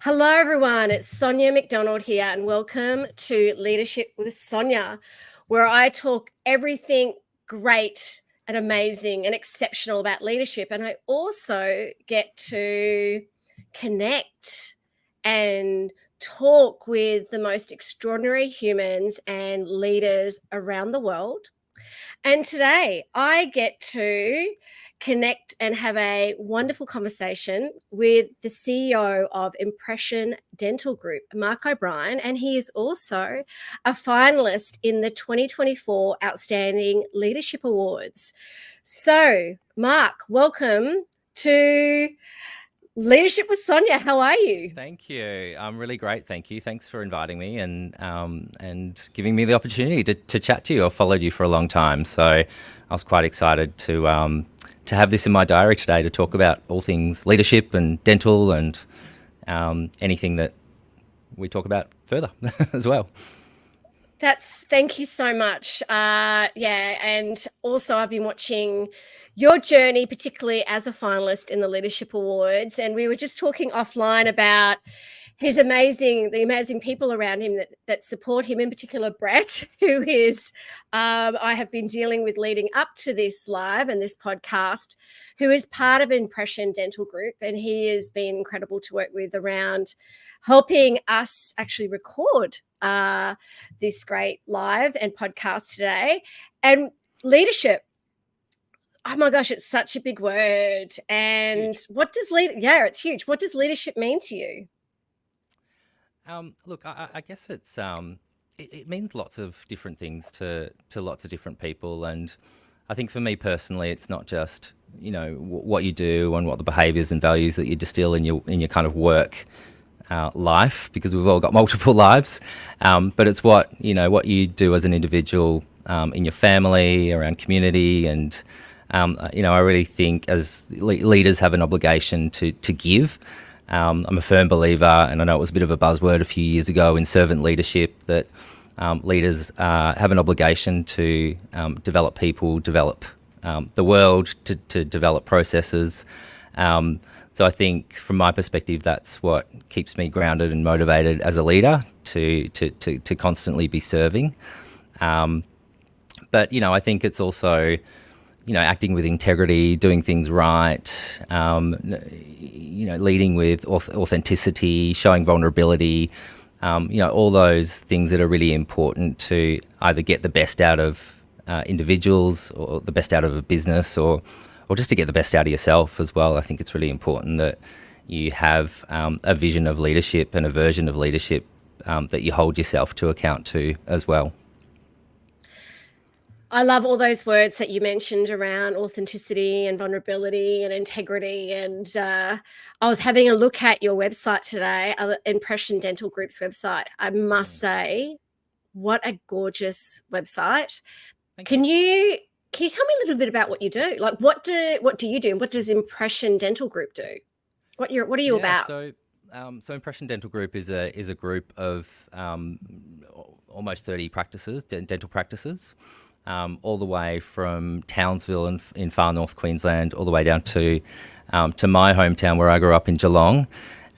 Hello, everyone. It's Sonia McDonald here, and welcome to Leadership with Sonia, where I talk everything great and amazing and exceptional about leadership. And I also get to connect and talk with the most extraordinary humans and leaders around the world. And today I get to connect and have a wonderful conversation with the CEO of Impression Dental Group, Mark O'Brien, and he is also a finalist in the 2024 Outstanding Leadership Awards. So, Mark, welcome to Leadership with Sonia. How are you? Thank you. I'm really great. Thank you. Thanks for inviting me and giving me the opportunity to chat to you. I've followed you for a long time, so I was quite excited to have this in my diary today to talk about all things leadership and dental and anything that we talk about further as well. Thank you so much. And also I've been watching your journey, particularly as a finalist in the Leadership Awards. And we were just talking offline about the amazing people around him that support him, in particular Brett, who is I have been dealing with leading up to this live and this podcast, who is part of Impression Dental Group, and he has been incredible to work with around helping us actually record this great live and podcast today. And leadership, oh my gosh, it's such a big word. And Huge. It's huge. What does leadership mean to you? Look, I guess it means lots of different things to lots of different people, and I think for me personally, it's not just what you do and what the behaviours and values that you distill in your kind of work life, because we've all got multiple lives, but it's what you do as an individual in your family, around community, and I really think as leaders have an obligation to give. I'm a firm believer, and I know it was a bit of a buzzword a few years ago in servant leadership, that leaders have an obligation to develop people, develop the world, to develop processes. So I think from my perspective, that's what keeps me grounded and motivated as a leader to constantly be serving. But I think it's also acting with integrity, doing things right, leading with authenticity, showing vulnerability, all those things that are really important to either get the best out of individuals or the best out of a business, or just to get the best out of yourself as well. I think it's really important that you have a vision of leadership and a version of leadership that you hold yourself to account to as well. I love all those words that you mentioned around authenticity and vulnerability and integrity. And I was having a look at your website today, Impression Dental Group's website. I must say, what a gorgeous website. Thank you. Can you tell me a little bit about what you do? Like, what do you do? What does Impression Dental Group do? What are you Yeah, about? so Impression Dental Group is a group of almost 30 practices, dental practices, all the way from Townsville in far north Queensland, all the way down to my hometown where I grew up in Geelong.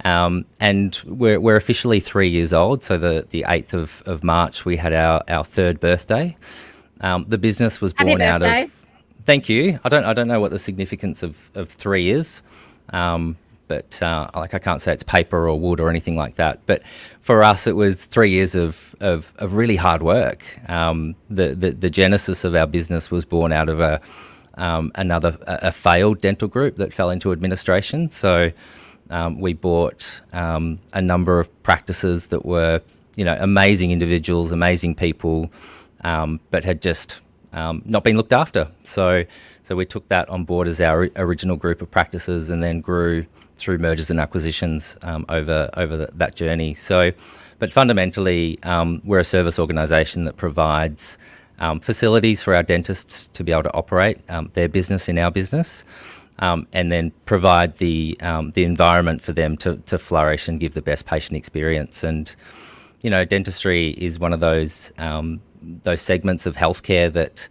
And we're officially 3 years old. So the 8th of March, we had our third birthday. The business was Happy born out birthday. of. Thank you. I don't know what the significance of 3 is. But I can't say it's paper or wood or anything like that. But for us, it was 3 years of really hard work. The genesis of our business was born out of a failed dental group that fell into administration. So we bought a number of practices that were amazing individuals, amazing people, but had just not been looked after. So we took that on board as our original group of practices, and then grew through mergers and acquisitions over that journey. So, but fundamentally, we're a service organisation that provides facilities for our dentists to be able to operate their business in our business, and then provide the environment for them to flourish and give the best patient experience. And dentistry is one of those segments of healthcare that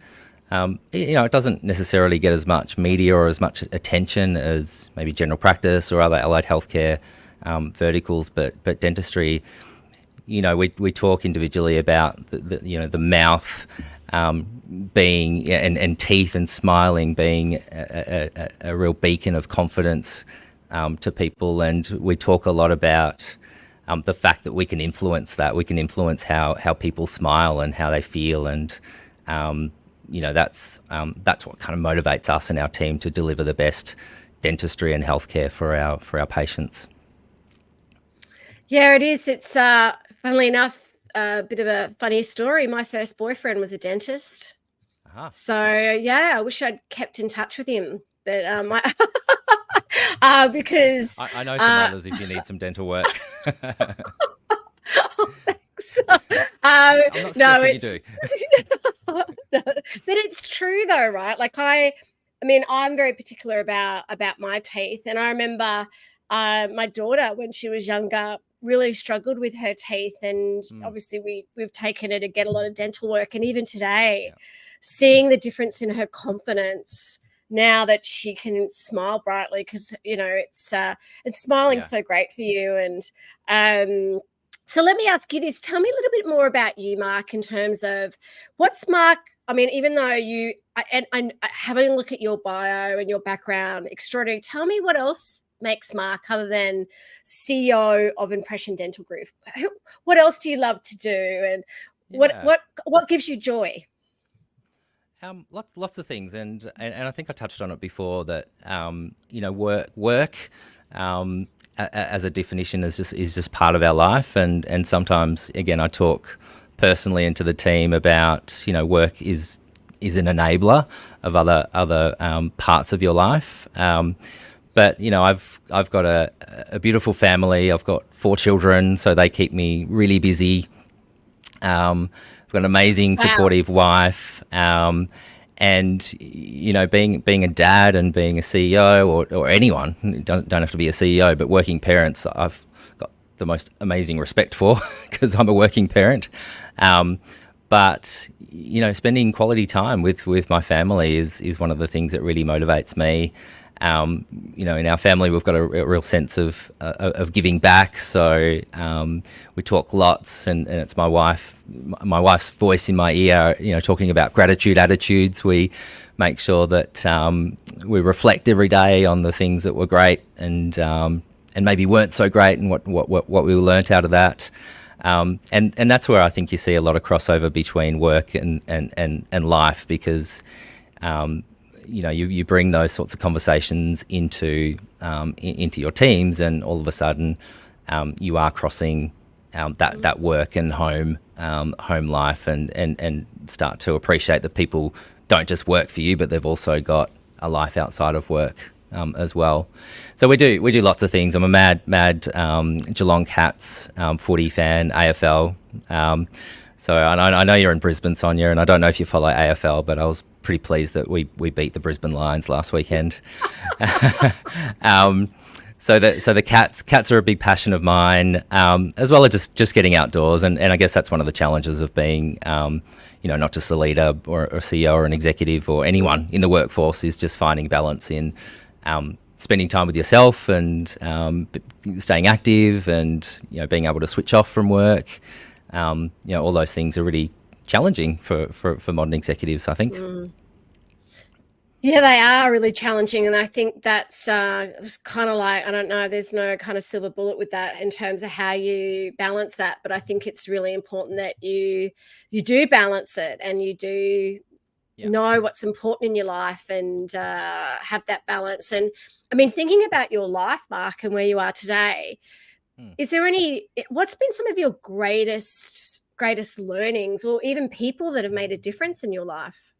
it doesn't necessarily get as much media or as much attention as maybe general practice or other allied healthcare verticals, but dentistry, we talk individually about the mouth being and teeth and smiling being a real beacon of confidence to people, and we talk a lot about the fact that we can influence that. We can influence how people smile and how they feel, and that's what kind of motivates us and our team to deliver the best dentistry and healthcare for our patients. Yeah, it is. It's funnily enough, a bit of a funny story. My first boyfriend was a dentist. Uh-huh. So yeah, I wish I'd kept in touch with him, but because I know some others if you need some dental work. oh, thanks. I'm not suggesting you do. No, but it's true though, right? Like I mean, I'm very particular about my teeth, and I remember my daughter when she was younger really struggled with her teeth, and obviously we've taken her to get a lot of dental work, and even today, seeing the difference in her confidence now that she can smile brightly, because it's smiling's so great for you. And so let me ask you this. Tell me a little bit more about you, Mark, in terms of what's Mark. I mean, even though and having a look at your bio and your background, extraordinary. Tell me what else makes Mark other than CEO of Impression Dental Group. What else do you love to do, and what gives you joy? Lots of things, and I think I touched on it before that work as a definition is just part of our life, and sometimes again I talk personally into the team about work is an enabler of other parts of your life. But I've got a beautiful family. I've got 4 children, so they keep me really busy. I've got an amazing, supportive wife, and being a dad and being a CEO or anyone, don't have to be a CEO, but working parents, I've got the most amazing respect for because I'm a working parent. But spending quality time with my family is one of the things that really motivates me. In our family, we've got a real sense of giving back. So we talk lots, and it's my wife's voice in my ear, talking about gratitude attitudes. We make sure that we reflect every day on the things that were great and maybe weren't so great, and what we learnt out of that. And that's where I think you see a lot of crossover between work and life, because you bring those sorts of conversations into your teams, and all of a sudden you are crossing that work and home life, and start to appreciate that people don't just work for you, but they've also got a life outside of work as well. So we do lots of things. I'm a mad Geelong Cats footy fan, AFL. So I know you're in Brisbane, Sonia, and I don't know if you follow AFL, but I was pretty pleased that we beat the Brisbane Lions last weekend. So the cats are a big passion of mine, as well as just getting outdoors, and I guess that's one of the challenges of being, not just a leader or a CEO or an executive or anyone in the workforce, is just finding balance in spending time with yourself and staying active, and being able to switch off from work. All those things are really challenging for modern executives, I think. Yeah, they are really challenging, and I think that's it's kind of like, I don't know, there's no kind of silver bullet with that in terms of how you balance that, but I think it's really important that you do balance it, and you do know what's important in your life, and have that balance. And I mean, thinking about your life, Mark, and where you are today, is there what's been some of your greatest learnings, or even people that have made a difference in your life?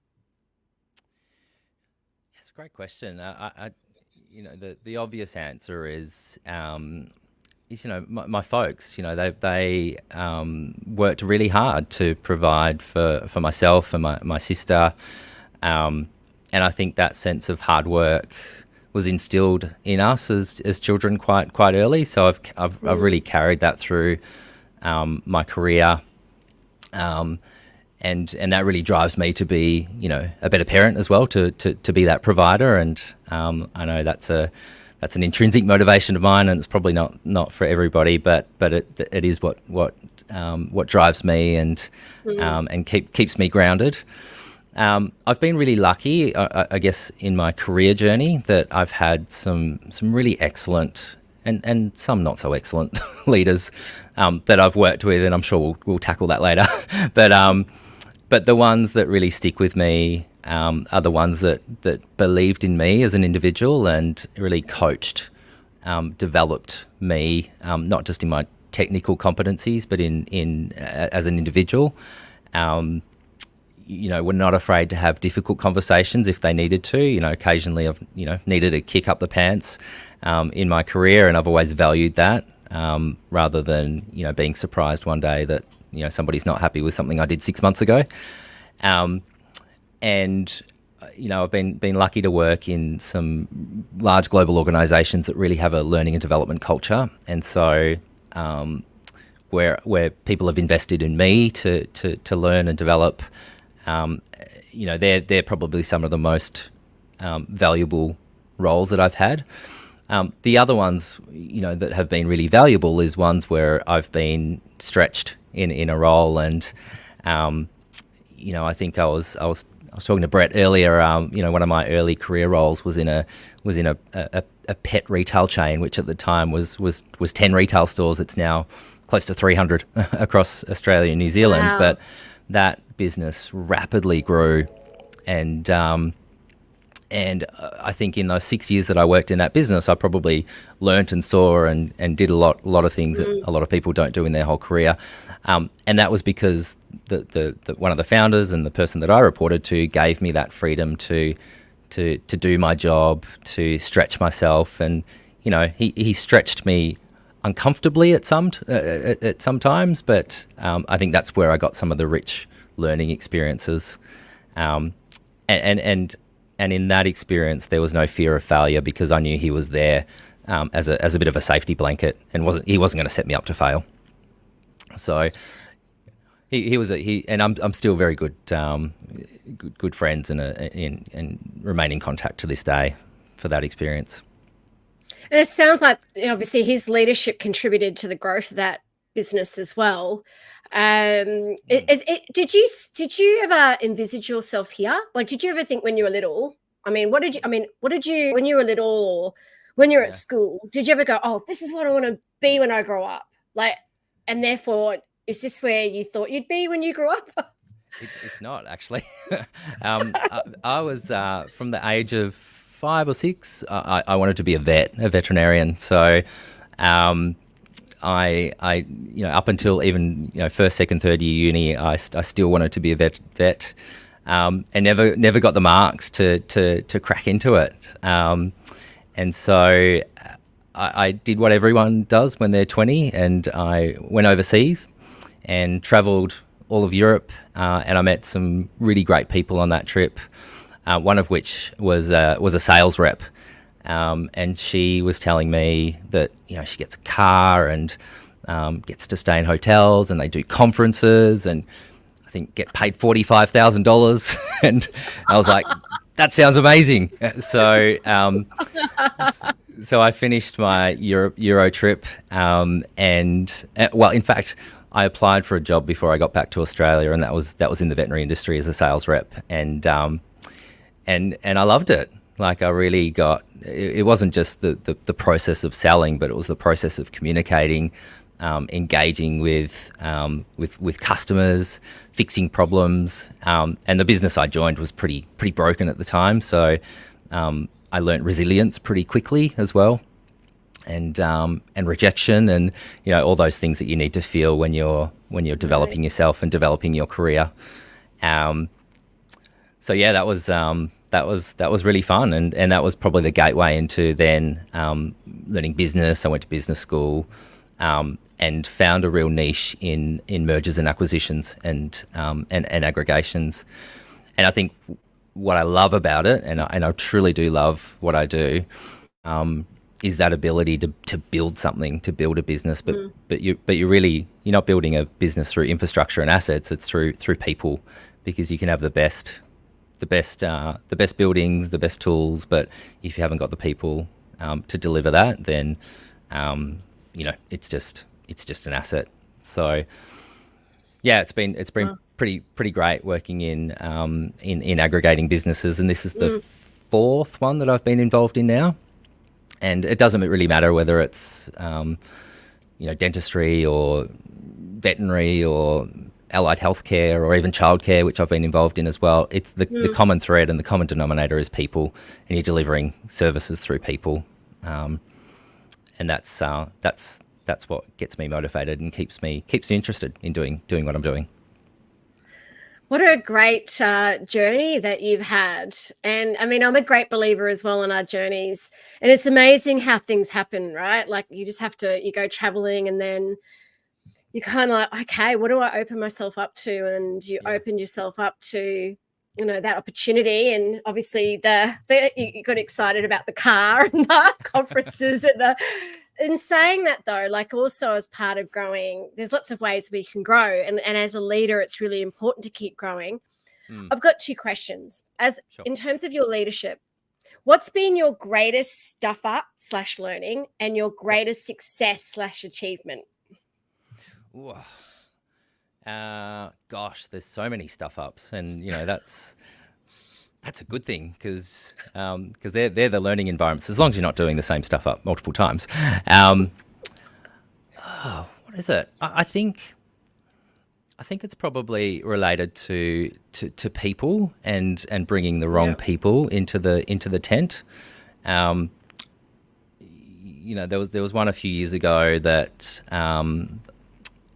It's a great question. The obvious answer is my folks. They worked really hard to provide for myself and my sister, and I think that sense of hard work was instilled in us as children quite early. So I've really carried that through my career. And that really drives me to be, a better parent as well, to be that provider. And I know that's that's an intrinsic motivation of mine, and it's probably not for everybody, but it is what drives me and keeps me grounded. I've been really lucky, I guess, in my career journey that I've had some really excellent and some not so excellent leaders that I've worked with, and I'm sure we'll tackle that later. But the ones that really stick with me are the ones that believed in me as an individual and really coached, developed me, not just in my technical competencies, but in as an individual. Were not afraid to have difficult conversations if they needed to. Occasionally I've needed a kick up the pants in my career, and I've always valued that rather than being surprised one day that somebody's not happy with something I did 6 months ago. And I've been lucky to work in some large global organisations that really have a learning and development culture, and so where people have invested in me to learn and develop. They're probably some of the most valuable roles that I've had. The other ones, that have been really valuable is ones where I've been stretched in a role, and I think I was talking to Brett earlier. One of my early career roles was in a pet retail chain, which at the time was 10 retail stores. It's now close to 300 across Australia and New Zealand. Wow. But that business rapidly grew, and I think in those 6 years that I worked in that business, I probably learnt and saw and did a lot of things that a lot of people don't do in their whole career. And that was because the one of the founders and the person that I reported to gave me that freedom to do my job, to stretch myself, and he stretched me uncomfortably at some times, but I think that's where I got some of the rich learning experiences, and in that experience there was no fear of failure because I knew he was there as a bit of a safety blanket, and he wasn't going to set me up to fail. So he was and I'm still very good friends and remain in contact to this day for that experience. And it sounds like obviously his leadership contributed to the growth of that business as well. Did you ever envisage yourself here? Like, did you ever think when you were little? What did you when you were little, or when you were at school? Did you ever go, "Oh, this is what I want to be when I grow up"? Like, and therefore, is this where you thought you'd be when you grew up? It's not actually. I was from the age of 5 or 6. I wanted to be a veterinarian. So, I up until even first, second, third year uni, I still wanted to be a vet, and never got the marks to crack into it. And so I did what everyone does when they're 20, and I went overseas and travelled all of Europe, and I met some really great people on that trip. One of which was a sales rep, and she was telling me that she gets a car and gets to stay in hotels, and they do conferences, and I think get paid $45,000. And I was like, that sounds amazing. So I finished my Euro trip, and in fact, I applied for a job before I got back to Australia, and that was in the veterinary industry as a sales rep, and I loved it. Like, I really got, it wasn't just the process of selling, but it was the process of communicating, engaging with customers, fixing problems, and the business I joined was pretty broken at the time. So I learnt resilience pretty quickly as well, and rejection, and all those things that you need to feel when you're developing yourself and developing your career. So yeah, that was really fun, and that was probably the gateway into then learning business. I went to business school, and found a real niche in mergers and acquisitions and aggregations. And I think what I love about it, and I truly do love what I do, is that ability to build something, to build a business, but you're not building a business through infrastructure and assets. It's through people, because you can have the best buildings, the best tools, but if you haven't got the people to deliver that, then it's just an asset. So yeah, it's been pretty great working in aggregating businesses, and this is the fourth one that I've been involved in now. And it doesn't really matter whether it's dentistry or veterinary or allied healthcare or even childcare, which I've been involved in as well. It's the common thread and the common denominator is people, and you're delivering services through people, and that's what gets me motivated and keeps me interested in doing what I'm doing. What a great journey that you've had. And I mean, I'm a great believer as well in our journeys. And it's amazing how things happen, right? Like you just have to, you go traveling and then you kind of like, okay, what do I open myself up to? And you open yourself up to, that opportunity. And obviously you got excited about the car and the conferences and in saying that though, like also as part of growing, there's lots of ways we can grow. And as a leader, it's really important to keep growing. I've got two questions. Sure. In terms of your leadership, what's been your greatest stuff up / learning and your greatest success / achievement? Gosh, there's so many stuff ups, and that's a good thing because they're the learning environments. As long as you're not doing the same stuff up multiple times. What is it? I think it's probably related to people and bringing the wrong people into the tent. There was one a few years ago that.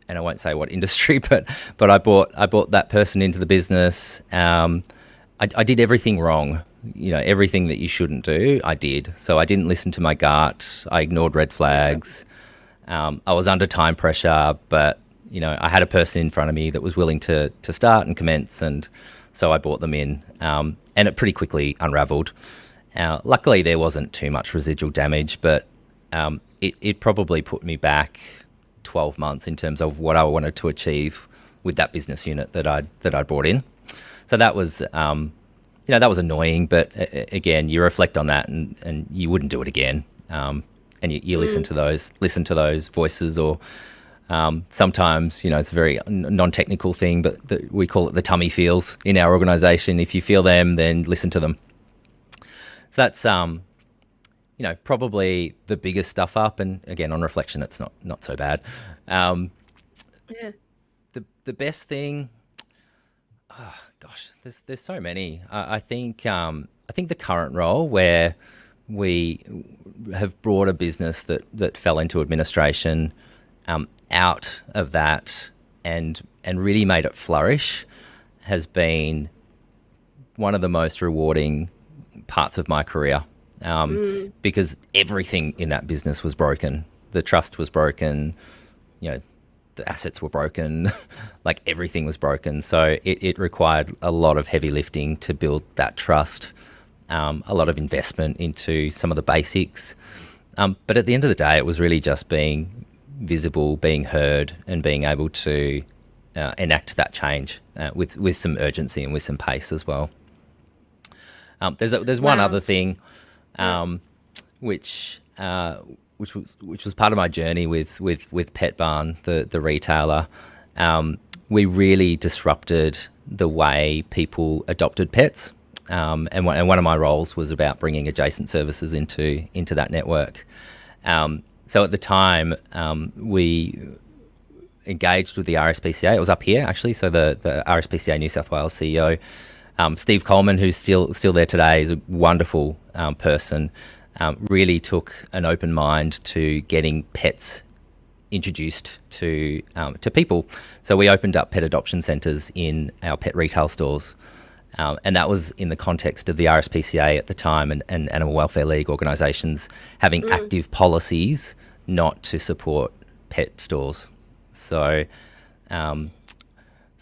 And I won't say what industry, but I bought that person into the business. I did everything wrong, everything that you shouldn't do, I did. So I didn't listen to my gut. I ignored red flags. I was under time pressure, but I had a person in front of me that was willing to start and commence, and so I brought them in, and it pretty quickly unraveled. Luckily, there wasn't too much residual damage, but it probably put me back 12 months in terms of what I wanted to achieve with that business unit that I'd brought in. So that was, that was annoying. But again, you reflect on that, and you wouldn't do it again. And you listen to those voices, or sometimes it's a very non-technical thing, but we call it the tummy feels in our organisation. If you feel them, then listen to them. So that's probably the biggest stuff up. And again, on reflection, it's not so bad. The best thing, there's so many. I think the current role where we have brought a business that fell into administration out of that and really made it flourish has been one of the most rewarding parts of my career. Because everything in that business was broken. The trust was broken, the assets were broken, like everything was broken. So it required a lot of heavy lifting to build that trust, a lot of investment into some of the basics. But at the end of the day, it was really just being visible, being heard, and being able to enact that change with some urgency and with some pace as well. There's one other thing. Which was part of my journey with Pet Barn, the retailer. We really disrupted the way people adopted pets, and one of my roles was about bringing adjacent services into that network. So at the time, we engaged with the RSPCA. It was up here actually. So the RSPCA New South Wales CEO. Steve Coleman, who's still there today, is a wonderful person. Really took an open mind to getting pets introduced to people. So we opened up pet adoption centres in our pet retail stores, and that was in the context of the RSPCA at the time and Animal Welfare League organisations having active policies not to support pet stores. So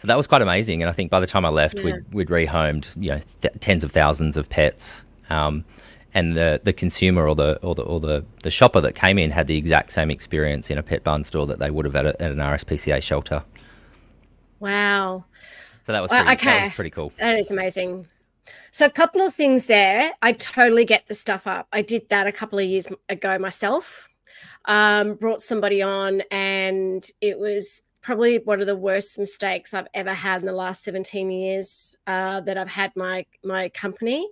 that was quite amazing, and I think by the time I left, we'd rehomed tens of thousands of pets, and the consumer or the shopper that came in had the exact same experience in a Pet Barn store that they would have at an RSPCA shelter. Wow! So that was pretty cool. That is amazing. So a couple of things there. I totally get the stuff up. I did that a couple of years ago myself. Brought somebody on, and it was probably one of the worst mistakes I've ever had in the last 17 years that I've had my company.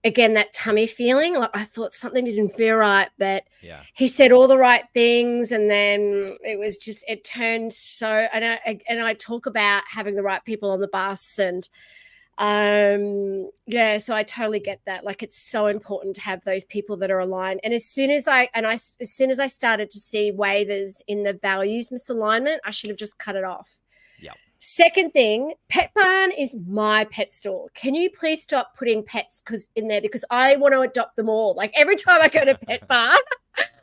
Again, that tummy feeling, like I thought something didn't feel right, but Yeah. he said all the right things, and then it turned so. And I talk about having the right people on the bus, and yeah, so I totally get that. Like, it's so important to have those people that are aligned. And as soon as I started to see wavers in the values misalignment, I should have just cut it off. Yeah. Second thing, Pet Barn is my pet store. Can you please stop putting pets in there, because I want to adopt them all. Like, every time I go to Pet Barn,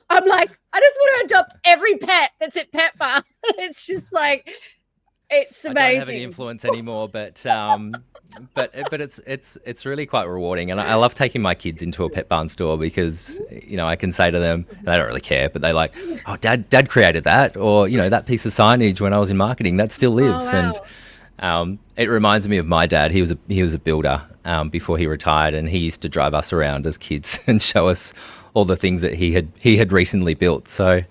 I'm like, I just want to adopt every pet that's at Pet Barn. It's just like, it's amazing. I don't have any influence anymore, but it's really quite rewarding, and I love taking my kids into a Pet Barn store because I can say to them, and they don't really care, but they like, oh, Dad created that, or that piece of signage when I was in marketing that still lives. Oh, wow. And it reminds me of my dad. He was a builder before he retired, and he used to drive us around as kids and show us all the things that he had recently built. So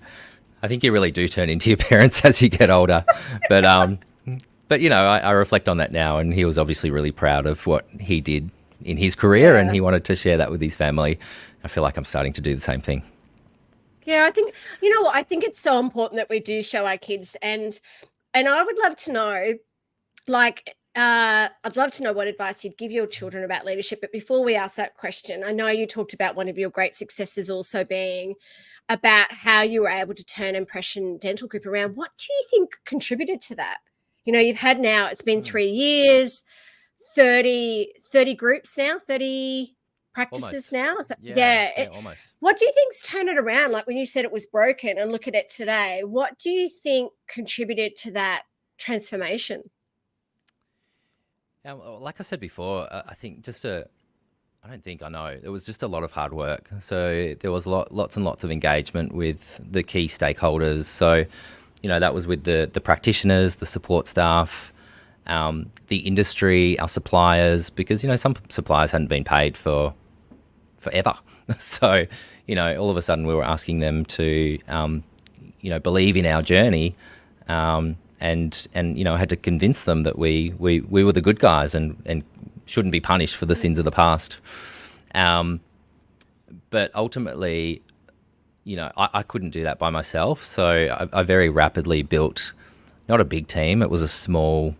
I think you really do turn into your parents as you get older, but I reflect on that now, and he was obviously really proud of what he did in his career, and he wanted to share that with his family. I feel like I'm starting to do the same thing. Yeah, I think, I think it's so important that we do show our kids, and I would love to know, like, I'd love to know what advice you'd give your children about leadership. But before we ask that question, I know you talked about one of your great successes also being about how you were able to turn Impression Dental Group around. What do you think contributed to that? You've had now, it's been 3 years, 30 groups now, 30 practices now. So, yeah, almost. What do you think's turned it around? Like, when you said it was broken and look at it today, what do you think contributed to that transformation? Like I said before, I think I don't think I know. It was just a lot of hard work. So there was lots and lots of engagement with the key stakeholders. So, that was with the practitioners, the support staff, the industry, our suppliers, because, some suppliers hadn't been paid for forever. So, all of a sudden we were asking them to, believe in our journey, and I had to convince them that we were the good guys and shouldn't be punished for the sins of the past. But ultimately, I couldn't do that by myself. So I very rapidly built not a big team. It was a small,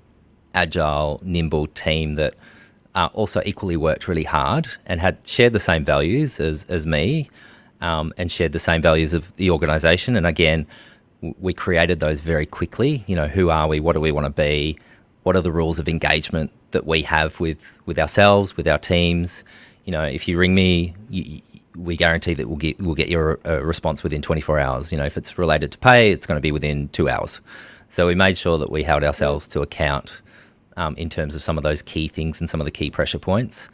agile, nimble team that also equally worked really hard and had shared the same values as me, and shared the same values of the organisation. And again, we created those very quickly. Who are we? What do we want to be? What are the rules of engagement that we have with ourselves, with our teams? If you ring me, we guarantee that we'll get your response within 24 hours. If it's related to pay, it's going to be within 2 hours. So we made sure that we held ourselves to account in terms of some of those key things and some of the key pressure points.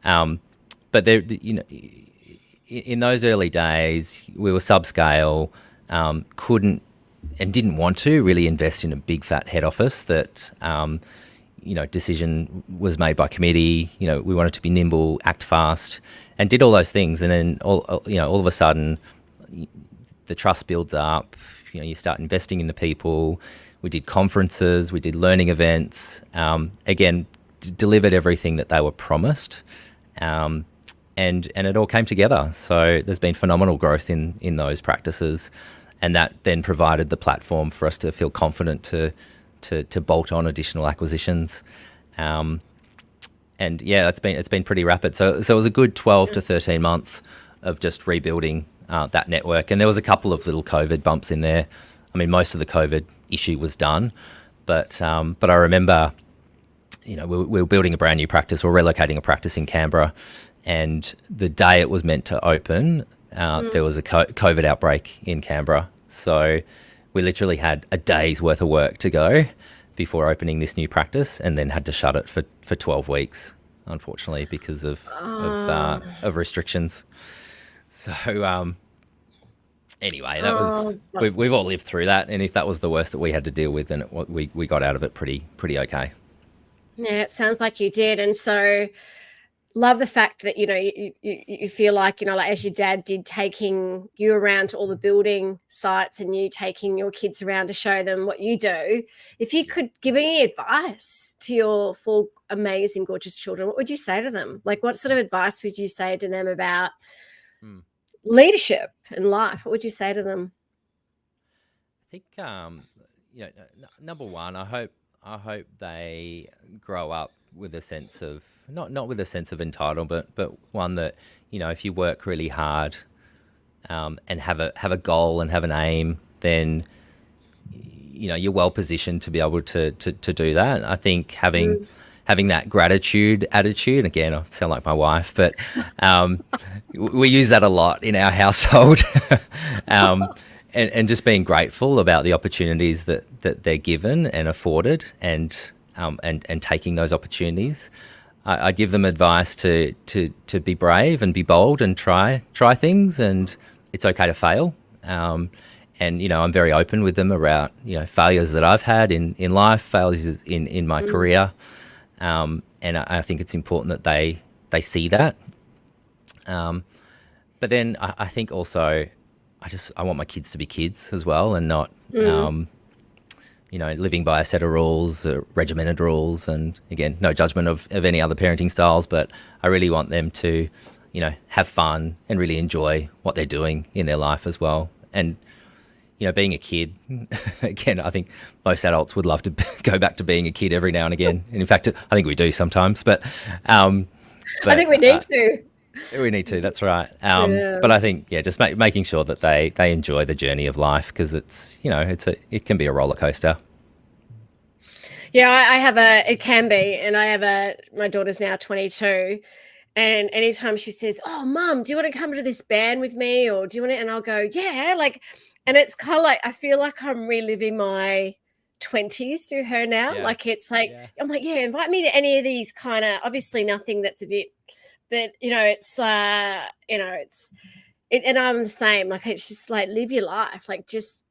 But there, in those early days, we were subscale, couldn't and didn't want to really invest in a big fat head office that, decision was made by committee. We wanted to be nimble, act fast, and did all those things. And then all of a sudden, the trust builds up. You start investing in the people. We did conferences, we did learning events. Again, delivered everything that they were promised, and it all came together. So there's been phenomenal growth in those practices. And that then provided the platform for us to feel confident to bolt on additional acquisitions, and yeah, it's been pretty rapid. So it was a good 12 to 13 months of just rebuilding that network. And there was a couple of little COVID bumps in there. I mean, most of the COVID issue was done, but I remember, we were building a brand new practice or relocating a practice in Canberra, and the day it was meant to open, there was a COVID outbreak in Canberra. So we literally had a day's worth of work to go before opening this new practice, and then had to shut it for 12 weeks, unfortunately, because of restrictions. So anyway, that was we've all lived through that, and if that was the worst that we had to deal with, then we got out of it pretty okay. Yeah, it sounds like you did. And so love the fact that, you feel like, like as your dad did, taking you around to all the building sites and you taking your kids around to show them what you do. If you could give any advice to your four amazing, gorgeous children, what would you say to them? Like, what sort of advice would you say to them about leadership and life? What would you say to them? I think, number one, I hope they grow up with a sense of not with a sense of entitlement, but one that, if you work really hard, and have a goal and have an aim, then you're well positioned to be able to do that. I think having that gratitude attitude, again, I sound like my wife, but we use that a lot in our household. And just being grateful about the opportunities that they're given and afforded, and taking those opportunities. I give them advice to be brave and be bold and try things, and it's okay to fail. And I'm very open with them about failures that I've had in life, failures in my career, and I think it's important that they see that. But then I think also, I want my kids to be kids as well, and not, living by a set of rules, regimented rules. And again, no judgment of any other parenting styles, but I really want them to, have fun and really enjoy what they're doing in their life as well. And, being a kid, again, I think most adults would love to go back to being a kid every now and again. And in fact, I think we do sometimes, but I think we need to. We need to, that's right. But I think, just making sure that they enjoy the journey of life, because it's, it can be a roller coaster. Yeah, it can be. And my daughter's now 22. And anytime she says, "Oh, Mum, do you want to come to this band with me? Or do you want to?" And I'll go, "Yeah." And it's kind of like, I feel like I'm reliving my 20s through her now. Yeah. Like, it's like, I'm like, yeah, invite me to any of these kind of, obviously nothing that's a bit, but it's and I'm the same. Like, it's just like, live your life. Like, just,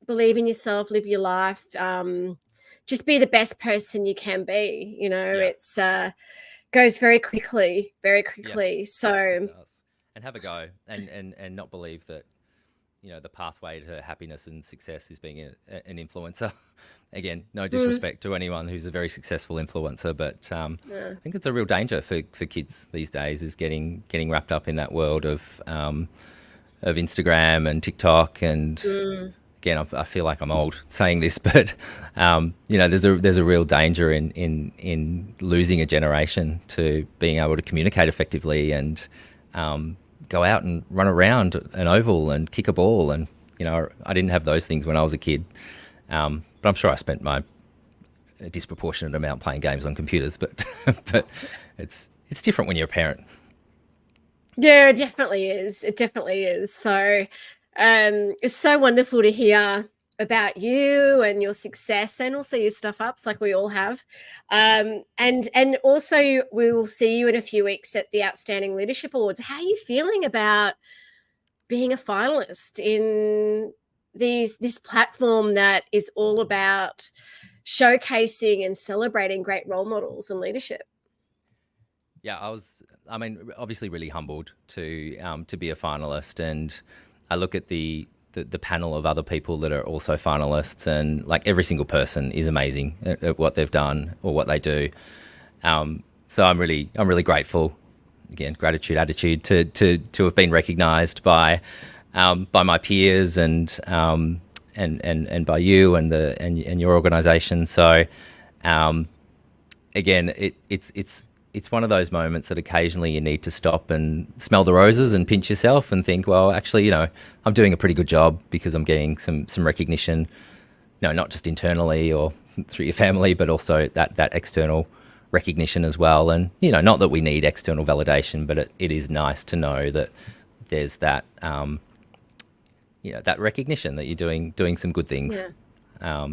believe in yourself, live your life. Just be the best person you can be. It's goes very quickly. Yes, So, it does. And have a go, and not believe that, the pathway to happiness and success is being an influencer. Again, no disrespect to anyone who's a very successful influencer, but I think it's a real danger for kids these days, is getting wrapped up in that world of Instagram and TikTok. And again, I feel like I'm old saying this, but there's a real danger in losing a generation to being able to communicate effectively and go out and run around an oval and kick a ball. And I didn't have those things when I was a kid. But I'm sure I spent a disproportionate amount playing games on computers. But but it's different when you're a parent. Yeah, it definitely is. It definitely is. So it's so wonderful to hear about you and your success, and also your stuff ups, like we all have. And also, we will see you in a few weeks at the Outstanding Leadership Awards. How are you feeling about being a finalist in this platform that is all about showcasing and celebrating great role models in leadership? Yeah, obviously really humbled to be a finalist, and I look at the panel of other people that are also finalists, and like, every single person is amazing at what they've done or what they do. So I'm really grateful. Again, gratitude attitude to have been recognised by my peers and by you and your organisation. So again, it's one of those moments that occasionally you need to stop and smell the roses and pinch yourself and think, well, actually, I'm doing a pretty good job, because I'm getting some recognition, not just internally or through your family, but also that external recognition as well. And, not that we need external validation, but it is nice to know that there's that, that recognition that you're doing some good things. Yeah.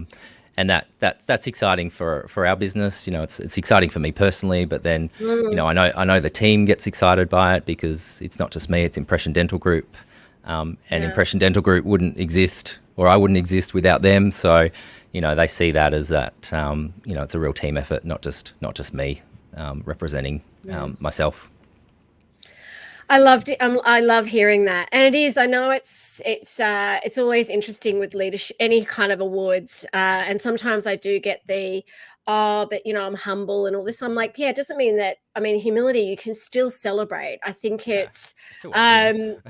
And that's exciting for our business. It's exciting for me personally, but then I know the team gets excited by it, because it's not just me; it's Impression Dental Group, and Impression Dental Group wouldn't exist, or I wouldn't exist without them. So they see that as that it's a real team effort, not just me. representing myself. I loved it. I love hearing that, and it is. I know it's always interesting with leadership, any kind of awards, and sometimes I do get the, oh, but I'm humble and all this. I'm like, yeah, it doesn't mean that. I mean, humility, you can still celebrate. I think it's, Still won't win.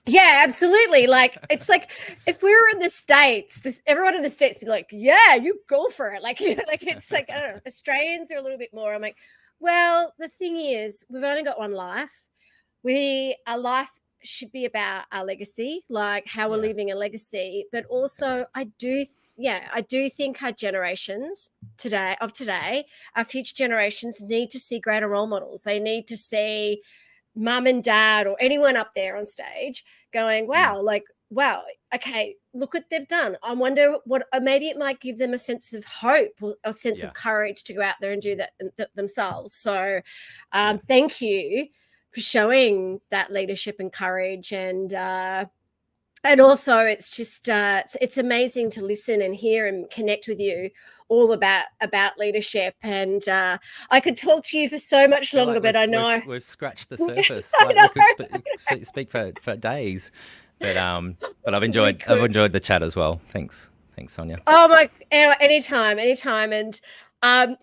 yeah, absolutely. Like it's like if we were in the States, everyone in the States be like, yeah, you go for it. Like like it's like I don't know. Australians are a little bit more. I'm like, well, the thing is, we've only got one life. Our life should be about our legacy, like how we're leaving a legacy. But also, I do think our generations today, our future generations need to see greater role models. They need to see mum and dad or anyone up there on stage going, wow, wow, okay, look what they've done. I wonder what, maybe it might give them a sense of hope or a sense of courage to go out there and do that themselves. So thank you for showing that leadership and courage. And also it's just it's amazing to listen and hear and connect with you all about leadership. And I could talk to you for so much longer, like but I know we've scratched the surface. Like we could speak for days, but I've enjoyed the chat as well. Thanks, Sonia. Oh my, anytime. And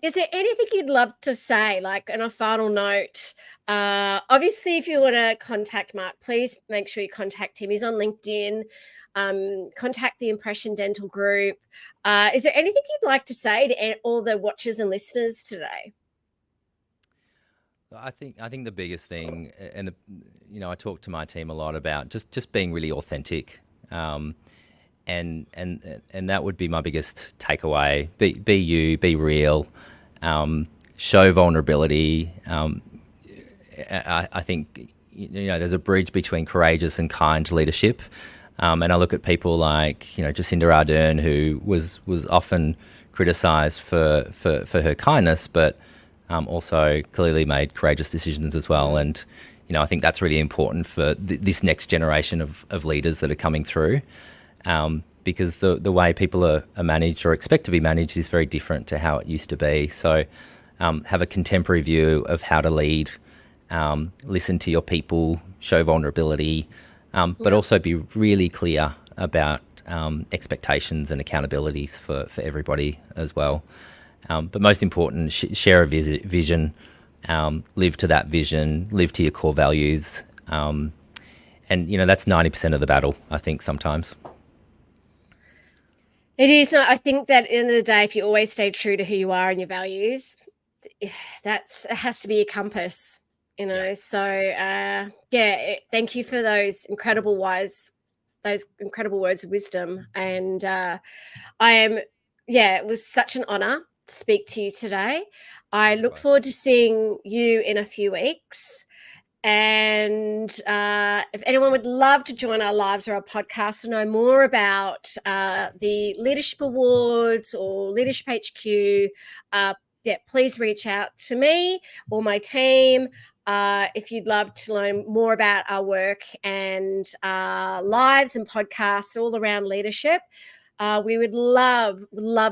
is there anything you'd love to say, like on a final note? Obviously, if you want to contact Mark, please make sure you contact him. He's on LinkedIn. Contact the Impression Dental Group. Is there anything you'd like to say to all the watchers and listeners today? I think the biggest thing, and I talk to my team a lot about just being really authentic, and that would be my biggest takeaway. Be you, be real, show vulnerability. I think there's a bridge between courageous and kind leadership, and I look at people like Jacinda Ardern, who was often criticised for her kindness, but also clearly made courageous decisions as well. And I think that's really important for this next generation of leaders that are coming through, because the way people are managed or expect to be managed is very different to how it used to be. So have a contemporary view of how to lead, listen to your people, show vulnerability, but also be really clear about expectations and accountabilities for everybody as well. But most important, share a vision, live to that vision, live to your core values. And that's 90% of the battle, I think, sometimes. It is. I think that at the end of the day, if you always stay true to who you are and your values, it has to be a compass, So thank you for those incredible words of wisdom. And it was such an honor to speak to you today. I look forward to seeing you in a few weeks. And if anyone would love to join our lives or our podcast to know more about the Leadership Awards or Leadership HQ, please reach out to me or my team. If you'd love to learn more about our work and lives and podcasts all around leadership, we would love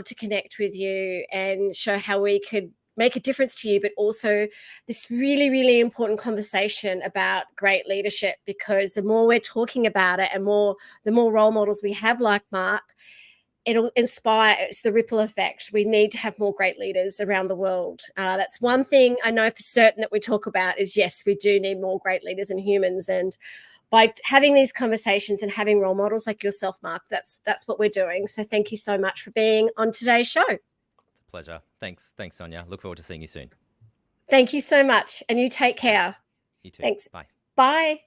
to connect with you and show how we could make a difference to you, but also this really, really important conversation about great leadership, because the more we're talking about it and the more role models we have like Mark, it'll inspire. It's the ripple effect. We need to have more great leaders around the world. That's one thing I know for certain that we talk about is, yes, we do need more great leaders and humans. And by having these conversations and having role models like yourself, Mark, that's what we're doing. So thank you so much for being on today's show. It's a pleasure. Thanks, Sonia. Look forward to seeing you soon. Thank you so much. And you take care. You too. Thanks. Bye. Bye.